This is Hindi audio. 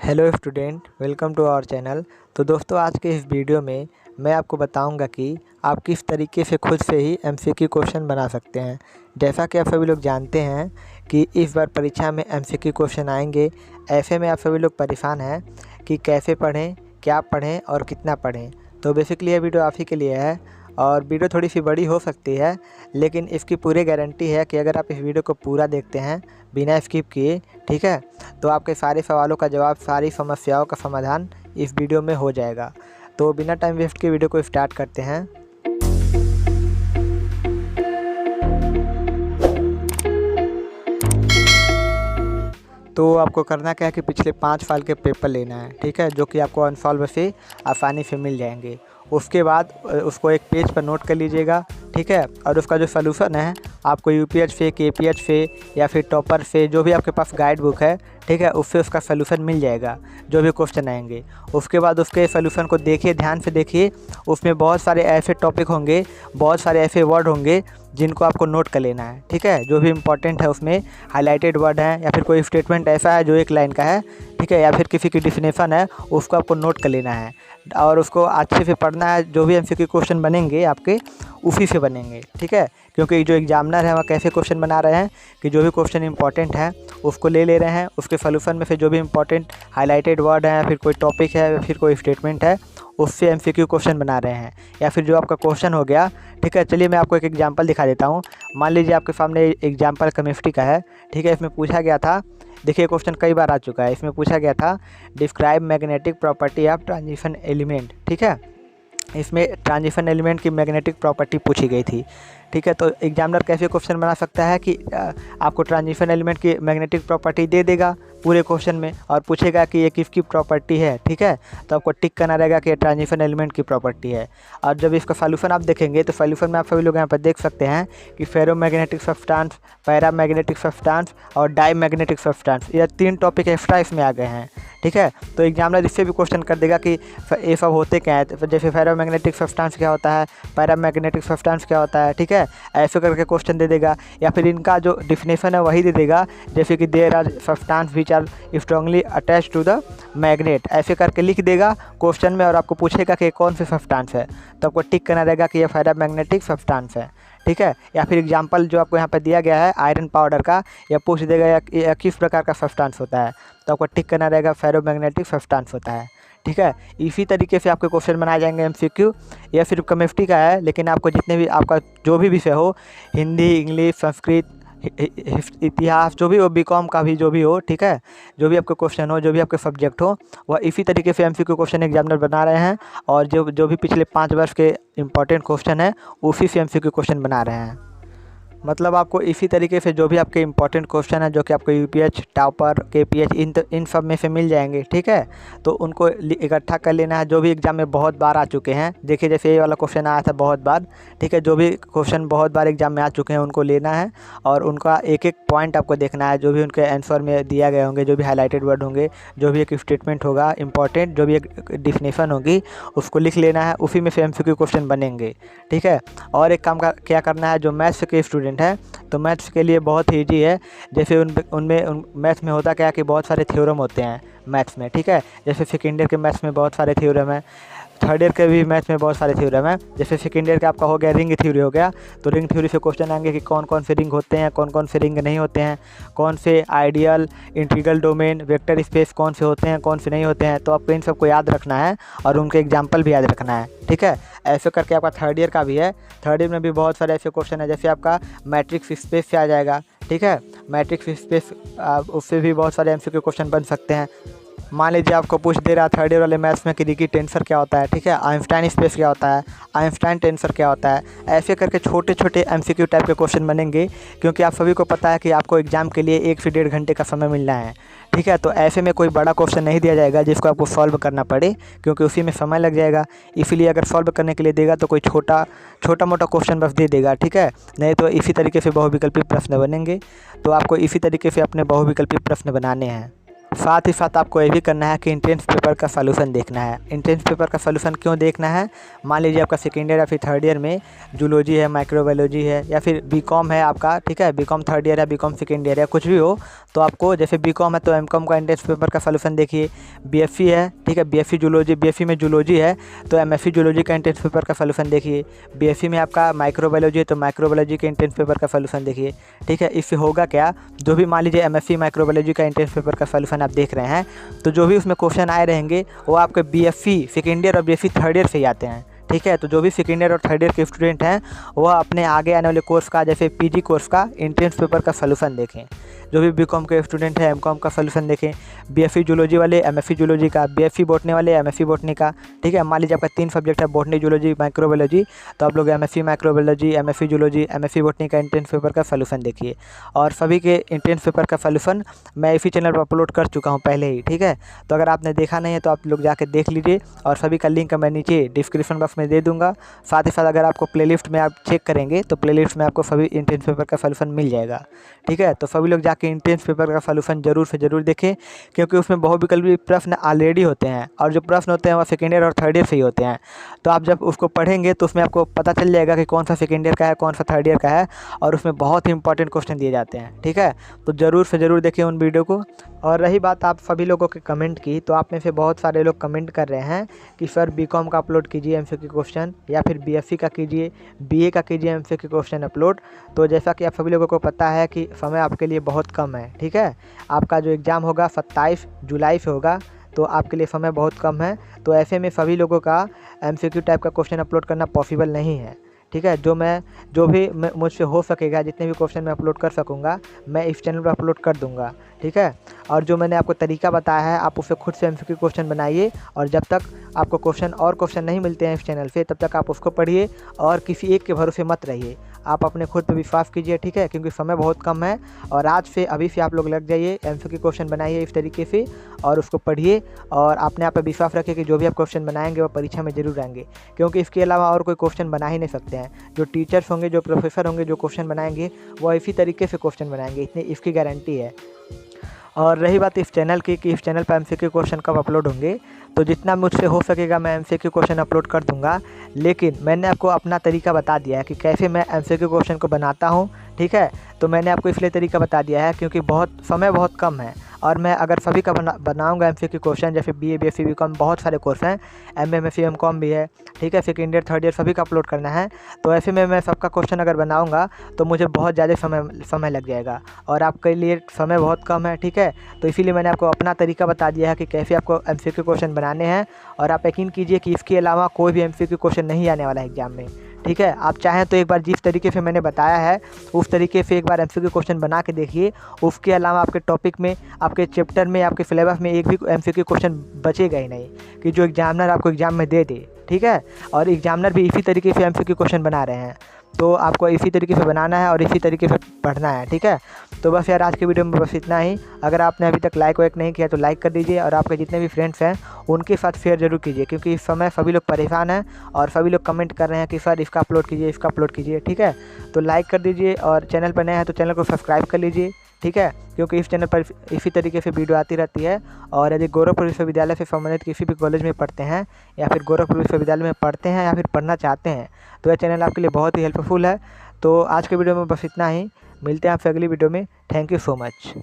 Hello student, welcome to our channel. तो दोस्तों, आज के इस वीडियो में मैं आपको बताऊंगा कि आप किस तरीके से खुद से ही एमसीक्यू क्वेश्चन बना सकते हैं। जैसा कि आप सभी लोग जानते हैं कि इस बार परीक्षा में एमसीक्यू क्वेश्चन आएंगे। ऐसे में आप सभी लोग परेशान हैं कि कैसे पढ़ें, क्या पढ़ें और कितना पढ़ें। तो बेसिकली ये वीडियो आप ही के लिए है और वीडियो थोड़ी सी बड़ी हो सकती है, लेकिन इसकी पूरी गारंटी है कि अगर आप इस वीडियो को पूरा देखते हैं बिना स्किप किए, ठीक है, तो आपके सारे सवालों का जवाब, सारी समस्याओं का समाधान इस वीडियो में हो जाएगा। तो बिना टाइम वेस्ट के वीडियो को स्टार्ट करते हैं। तो आपको करना क्या है कि पिछले 5 साल के पेपर लेना है, ठीक है, जो कि आपको अनसॉल्व से आसानी से मिल जाएंगे। उसके बाद उसको एक पेज पर नोट कर लीजिएगा, ठीक है, और उसका जो सलूशन है आपको यूपीएच से, केपीएच से या फिर टॉपर से, जो भी आपके पास गाइड बुक है, ठीक है, उससे उसका सलूशन मिल जाएगा जो भी क्वेश्चन आएंगे। उसके बाद उसके सलूशन को देखिए, ध्यान से देखिए। उसमें बहुत सारे ऐसे टॉपिक होंगे, बहुत सारे ऐसे वर्ड होंगे जिनको आपको नोट कर लेना है, ठीक है। जो भी इंपॉर्टेंट है उसमें हाईलाइटेड वर्ड है या फिर कोई स्टेटमेंट ऐसा है जो एक लाइन का है, ठीक है, या फिर किसी की डिफिनेशन है, उसको आपको नोट कर लेना है और उसको अच्छे से पढ़ना है। जो भी एमसीक्यू क्वेश्चन बनेंगे आपके उसी से बनेंगे, ठीक है, क्योंकि जो एग्जामिनर है वह कैसे क्वेश्चन बना रहे हैं कि जो भी क्वेश्चन इंपॉर्टेंट है उसको ले रहे हैं, उसके सॉल्यूशन में से जो भी इंपॉर्टेंट हाईलाइटेड वर्ड है या फिर कोई टॉपिक है या फिर कोई स्टेटमेंट है उससे एमसीक्यू क्वेश्चन बना रहे हैं। या फिर जो आपका क्वेश्चन हो गया, ठीक है, चलिए मैं आपको एक एग्जांपल दिखा देता हूँ। मान लीजिए आपके सामने एग्जांपल केमिस्ट्री का है, ठीक है। इसमें पूछा गया था, देखिए क्वेश्चन कई बार आ चुका है। इसमें पूछा गया था describe magnetic property of transition element, ठीक है। इसमें ट्रांजिशन एलिमेंट की मैग्नेटिक प्रॉपर्टी पूछी गई थी, ठीक है। तो एग्जामिनर कैसे क्वेश्चन बना सकता है कि आपको ट्रांजिशन एलिमेंट की मैग्नेटिक प्रॉपर्टी दे देगा पूरे क्वेश्चन में और पूछेगा कि ये किसकी प्रॉपर्टी है, ठीक है। तो आपको टिक करना रहेगा कि ये ट्रांजिशन एलिमेंट की प्रॉपर्टी है। और जब इसका सॉल्यूशन आप देखेंगे तो सॉल्यूशन में आप सभी लोग यहाँ पर देख सकते हैं कि फेरोमैग्नेटिक सब्सटेंस, पैरामैग्नेटिक सब्सटेंस और डाईमैग्नेटिक सब्सटेंस, ये 3 टॉपिक एक्स्ट्रा इसमें आ गए हैं, ठीक है। तो एग्जामिनर इससे भी क्वेश्चन कर देगा कि ये सब होते क्या है। तो जैसे फेरोमैग्नेटिक सब्सटेंस क्या होता है, पैरामैग्नेटिक सब्सटेंस क्या होता है, ठीक है, ऐसे करके क्वेश्चन दे देगा। या फिर इनका जो डिफिनेशन है वही दे देगा, जैसे कि there are substance which are strongly attach to the magnet, ऐसे करके लिख देगा क्वेश्चन में और आपको पूछेगा कि कौन सी सब्सटेंस है, तो आपको टिक करना रहेगा कि यह फेरोमैग्नेटिक सब्सटेंस है, ठीक है। या फिर एग्जाम्पल जो आपको यहाँ पे दिया गया है आयरन पाउडर का, या पूछ देगा या किस प्रकार का सब्सटेंस होता है, तो आपको टिक करना रहेगा फेरोमैग्नेटिक सब्सटेंस होता है, ठीक है। इसी तरीके से आपके क्वेश्चन बनाए जाएंगे एमसीक्यू। या फिर केमिस्ट्री का है, लेकिन आपको जितने भी आपका जो भी विषय हो, हिंदी, इंग्लिश, संस्कृत, इतिहास, जो भी हो, बीकॉम का भी जो भी हो, ठीक है, जो भी आपके क्वेश्चन हो, जो भी आपके सब्जेक्ट हो, वह इसी तरीके से एमसीक्यू क्वेश्चन एग्जामिनर बना रहे हैं। और जो भी पिछले 5 वर्ष के इंपॉर्टेंट क्वेश्चन है उसी से एमसीक्यू क्वेश्चन बना रहे हैं। मतलब आपको इसी तरीके से जो भी आपके इंपॉर्टेंट क्वेश्चन है, जो कि आपको यूपीएच, टॉपर, केपीएच, इन सब में से मिल जाएंगे, ठीक है। तो उनको इकट्ठा कर लेना है, जो भी एग्जाम में बहुत बार आ चुके हैं। देखिए जैसे ये वाला क्वेश्चन आया था बहुत बार, ठीक है, जो भी क्वेश्चन बहुत बार एग्जाम में आ चुके हैं उनको लेना है और उनका एक एक पॉइंट आपको देखना है, जो भी उनके आंसर में दिया गए होंगे, जो भी हाईलाइटेड वर्ड होंगे, जो भी एक स्टेटमेंट होगा इंपॉर्टेंट, जो भी एक डिफिनेशन होगी, उसको लिख लेना है। उसी में से एमसीक्यू क्वेश्चन बनेंगे, ठीक है। और एक काम क्या करना है, जो मैथ्स के स्टूडेंट है तो मैथ्स के लिए बहुत ही ईजी है। जैसे उनमें मैथ्स में होता क्या है कि बहुत सारे थ्योरम होते हैं मैथ्स में, ठीक है। जैसे सेकेंड ईयर के मैथ्स में बहुत सारे थ्योरम है, थर्ड ईयर के भी मैथ्स में बहुत सारे थ्योरम है। जैसे सेकेंड ईयर का आपका हो गया रिंग थ्योरी हो गया, तो रिंग थ्योरी से क्वेश्चन आएंगे कि कौन कौन से रिंग होते हैं, कौन कौन से रिंग नहीं होते हैं, कौन से ideal, integral domain, vector space कौन से होते हैं, कौन से नहीं होते हैं। तो आपको इन सबको याद रखना है और उनके एग्जाम्पल भी याद रखना है, ठीक है। ऐसे करके आपका थर्ड ईयर का भी है। थर्ड ईयर में भी बहुत सारे ऐसे क्वेश्चन है, जैसे आपका मैट्रिक्स स्पेस से आ जाएगा, ठीक है। मैट्रिक्स स्पेस उससे भी बहुत सारे एमसीक्यू क्वेश्चन बन सकते हैं। मान लीजिए आपको पूछ दे रहा थर्ड ईयर वाले मैथ्स में कि रिकी टेंसर क्या होता है, ठीक है, आइंस्टाइन स्पेस क्या होता है, आइंस्टाइन टेंसर क्या होता है। ऐसे करके छोटे छोटे एमसीक्यू टाइप के क्वेश्चन बनेंगे, क्योंकि आप सभी को पता है कि आपको एग्जाम के लिए 1 से 1.5 घंटे का समय मिलना है, ठीक है। तो ऐसे में कोई बड़ा क्वेश्चन नहीं दिया जाएगा जिसको आपको सॉल्व करना पड़े, क्योंकि उसी में समय लग जाएगा। इसीलिए अगर सॉल्व करने के लिए देगा तो कोई छोटा मोटा क्वेश्चन बस दे देगा, ठीक है। नहीं तो इसी तरीके से बहुविकल्पी प्रश्न बनेंगे। तो आपको इसी तरीके से अपने बहुविकल्पी प्रश्न बनाने हैं। साथ ही साथ आपको ये भी करना है कि एंट्रेंस पेपर का सॉल्यूशन देखना है। एंट्रेंस पेपर का सॉल्यूशन क्यों देखना है? मान लीजिए आपका सेकेंड ईयर या फिर थर्ड ईयर में जूलॉजी है, माइक्रोबायोलॉजी है, या फिर बीकॉम है आपका, ठीक है, बीकॉम थर्ड ईयर या बीकॉम सेकेंड ईयर या कुछ भी हो, तो आपको जैसे बीकॉम है तो एमकॉम का एंट्रेंस पेपर का सॉल्यूशन देखिए। बीएससी है, ठीक है, बीएससी जूलॉजी, बीएससी में जूलॉजी है तो एमएससी जूलॉजी का एंट्रेंस पेपर का सॉल्यूशन देखिए। बीएससी में आपका माइक्रोबायोलॉजी है तो माइक्रोबायोलॉजी के एंट्रेंस पेपर का सॉल्यूशन देखिए, ठीक है। इससे होगा क्या, जो भी मान लीजिए एमएससी माइक्रोबायोलॉजी का एंट्रेंस पेपर का सॉल्यूशन आप देख रहे हैं, तो जो भी उसमें क्वेश्चन आए रहेंगे वो आपके बीएससी सेकेंड ईयर और बीएससी थर्ड ईयर से ही आते हैं, ठीक है। तो जो भी सेकेंड ईयर और थर्ड ईयर के स्टूडेंट हैं वह अपने आगे आने वाले कोर्स का, जैसे पीजी कोर्स का एंट्रेंस पेपर का सॉल्यूशन देखें। जो भी बीकॉम के स्टूडेंट हैं एमकॉम का सॉल्यूशन देखें, बीएससी जूलॉजी वाले एमएससी जूलॉजी का, बीएससी बॉटनी वाले एमएससी बॉटनी का, ठीक है। मान लीजिए आपका 3 सब्जेक्ट है, बॉटनी, जूलॉजी, माइक्रोबायोलॉजी, तो आप लोग MSc microbiology, MSc zoology, MSc botany का एंट्रेंस पेपर का सॉल्यूशन देखिए। और सभी के एंट्रेंस पेपर का सॉल्यूशन मैं इसी चैनल पर अपलोड कर चुका हूँ पहले ही, ठीक है। तो अगर आपने देखा नहीं है तो आप लोग जाकर देख लीजिए, और सभी का लिंक मैं नीचे डिस्क्रिप्शन बॉक्स में दे दूँगा। साथ ही साथ अगर आपको प्लेलिस्ट में आप चेक करेंगे तो प्लेलिस्ट में आपको सभी एंट्रेंस पेपर का सॉल्यूशन मिल जाएगा, ठीक है। तो सभी लोग जाके एंट्रेंस पेपर का सॉल्यूशन जरूर से जरूर देखें, क्योंकि उसमें बहुविकल्पी प्रश्न ऑलरेडी होते हैं, और जो प्रश्न होते हैं वो सेकेंड ईयर और थर्ड ईयर से ही होते हैं। तो आप जब उसको पढ़ेंगे तो उसमें आपको पता चल जाएगा कि कौन सा सेकेंड ईयर का है, कौन सा थर्ड ईयर का है, और उसमें बहुत ही इंपॉर्टेंट क्वेश्चन दिए जाते हैं, ठीक है। तो ज़रूर से ज़रूर देखें उन वीडियो को। और रही बात आप सभी लोगों के कमेंट की, तो आप में से बहुत सारे लोग कमेंट कर रहे हैं कि सर बीकॉम का अपलोड कीजिए एमसीक्यू क्वेश्चन, या फिर बीएससी का कीजिए, बीए का कीजिए एमसीक्यू क्वेश्चन अपलोड। तो जैसा कि आप सभी लोगों को पता है कि समय आपके लिए बहुत कम है, ठीक है। आपका जो एग्ज़ाम होगा 27 जुलाई से होगा, तो आपके लिए समय बहुत कम है। तो ऐसे में सभी लोगों का एमसीक्यू टाइप का क्वेश्चन अपलोड करना पॉसिबल नहीं है, ठीक है। जो भी मुझसे हो सकेगा, जितने भी क्वेश्चन मैं अपलोड कर सकूँगा मैं इस चैनल पर अपलोड कर दूँगा, ठीक है। और जो मैंने आपको तरीका बताया है आप उसे खुद से एमसीक्यू क्वेश्चन बनाइए, और जब तक आपको क्वेश्चन नहीं मिलते हैं इस चैनल से तब तक आप उसको पढ़िए, और किसी एक के भरोसे मत रहिए। आप अपने खुद पर विश्वास कीजिए, ठीक है, क्योंकि समय बहुत कम है। और आज से अभी से आप लोग लग जाइए, एमसीक्यू क्वेश्चन बनाइए इस तरीके से और उसको पढ़िए, और अपने आप पर विश्वास रखिए कि जो भी आप क्वेश्चन बनाएंगे वो परीक्षा में ज़रूर आएंगे, क्योंकि इसके अलावा और कोई क्वेश्चन बना ही नहीं सकते हैं। जो टीचर्स होंगे, जो प्रोफेसर होंगे, जो क्वेश्चन बनाएंगे वो इसी तरीके से क्वेश्चन बनाएंगे, इतनी इसकी गारंटी है। और रही बात इस चैनल की कि इस चैनल पर एमसीक्यू क्वेश्चन कब अपलोड होंगे, तो जितना मुझसे हो सकेगा मैं एमसीक्यू क्वेश्चन अपलोड कर दूंगा। लेकिन मैंने आपको अपना तरीका बता दिया है कि कैसे मैं एमसीक्यू क्वेश्चन को बनाता हूं, ठीक है। तो मैंने आपको इसलिए तरीका बता दिया है क्योंकि समय बहुत कम है, और मैं अगर सभी का बनाऊंगा एमसीक्यू क्वेश्चन, जैसे बीए, बीएससी, बीकॉम, बहुत सारे कोर्स हैं, एमए, एमएससी, एमकॉम भी है, ठीक है, सेकेंड ईयर, थर्ड ईयर सभी का अपलोड करना है। तो ऐसे में मैं सबका क्वेश्चन अगर बनाऊंगा तो मुझे बहुत ज़्यादा समय लग जाएगा, और आपके लिए समय बहुत कम है, ठीक है। तो इसीलिए मैंने आपको अपना तरीका बता दिया है कि कैसे आपको एमसीक्यू क्वेश्चन बनाने हैं। और आप यकीन कीजिए कि इसके अलावा कोई भी एमसीक्यू क्वेश्चन नहीं आने वाला है एग्जाम में, ठीक है। आप चाहें तो एक बार जिस तरीके से मैंने बताया है उस तरीके से एक बार एमसीक्यू क्वेश्चन बना के देखिए। उसके अलावा आपके टॉपिक में, आपके चैप्टर में, आपके सिलेबस में एक भी एमसीक्यू क्वेश्चन बचेगा ही नहीं कि जो एग्जामिनर आपको एग्जाम में दे दे, ठीक है। और एग्जामिनर भी इसी तरीके से एमसीक्यू क्वेश्चन बना रहे हैं, तो आपको इसी तरीके से बनाना है और इसी तरीके से पढ़ना है, ठीक है। तो बस यार आज की वीडियो में बस इतना ही। अगर आपने अभी तक लाइक वाइक नहीं किया तो लाइक कर दीजिए, और आपके जितने भी फ्रेंड्स हैं उनके साथ शेयर जरूर कीजिए, क्योंकि इस समय सभी लोग परेशान हैं और सभी लोग कमेंट कर रहे हैं कि सर इसका अपलोड कीजिए, इसका अपलोड कीजिए, ठीक है। तो लाइक कर दीजिए, और चैनल पर नए हैं तो चैनल को सब्सक्राइब कर लीजिए, ठीक है, क्योंकि इस चैनल पर इसी तरीके से वीडियो आती रहती है। और यदि गोरखपुर विश्वविद्यालय से संबंधित किसी भी कॉलेज में पढ़ते हैं, या फिर गोरखपुर विश्वविद्यालय में पढ़ते हैं, या फिर पढ़ना चाहते हैं, तो यह चैनल आपके लिए बहुत ही हेल्पफुल है। तो आज के वीडियो में बस इतना ही, मिलते हैं आपसे अगली वीडियो में। Thank you so much.